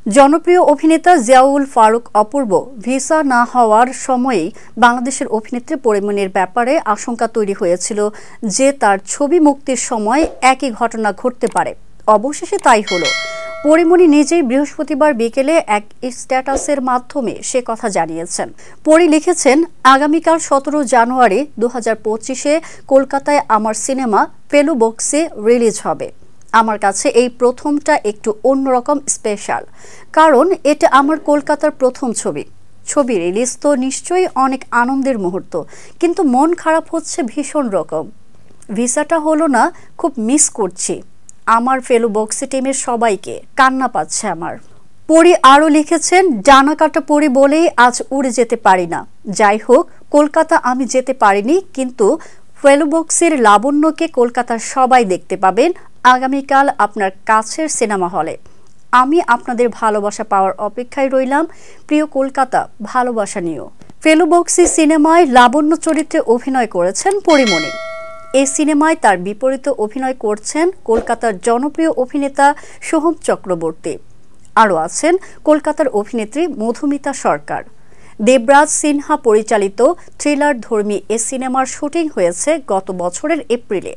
জনপ্রিয় অভিনেতা জিয়াউল ফারুক অপূর্ব ভিসা না হওয়ার সময়েই বাংলাদেশের অভিনেত্রী পরিমণির ব্যাপারে আশঙ্কা তৈরি হয়েছিল যে তার ছবি মুক্তির সময় একই ঘটনা ঘটতে পারে। অবশেষে তাই হলো। পরিমণি নিজেই বৃহস্পতিবার বিকেলে এক স্ট্যাটাসের মাধ্যমে সে কথা জানিয়েছেন। পরি লিখেছেন, আগামীকাল 17 জানুয়ারি 2025-এ কলকাতায় আমার সিনেমা ফেলু বক্সে রিলিজ হবে। আমার কাছে এই প্রথমটা একটু অন্যরকম স্পেশাল, কারণ এটা আমার কলকাতার প্রথম ছবি রিলিজ তো নিশ্চয়ই অনেক আনন্দের মুহূর্ত, কিন্তু মন খারাপ হচ্ছে ভীষণ রকম। ভিসাটা হলো না, খুব মিস করছি আমার ফেলু বক্সি টিমের সবাইকে, কান্না পাচ্ছে আমার। পরি আরও লিখেছেন, ডানা কাটা পরি বলেই আজ উড়ে যেতে পারি না। যাই হোক, কলকাতা আমি যেতে পারিনি, কিন্তু ফেলু বক্সির লাবণ্যকে কলকাতার সবাই দেখতে পাবেন আগামীকাল আপনার কাছের সিনেমা হলে। আমি আপনাদের ভালোবাসা পাওয়ার অপেক্ষায় রইলাম। প্রিয় কলকাতা, ভালোবাসা নিও। ফেলু বক্সি সিনেমায় লাবণ্য চরিত্রে অভিনয় করেছেন পরিমণি। এই সিনেমায় তার বিপরীতে অভিনয় করছেন কলকাতার জনপ্রিয় অভিনেতা সোহম চক্রবর্তী। আরও আছেন কলকাতার অভিনেত্রী মধুমিতা সরকার। দেবরাজ সিনহা পরিচালিত থ্রিলার ধর্মী এ সিনেমার শুটিং হয়েছে গত বছরের এপ্রিলে।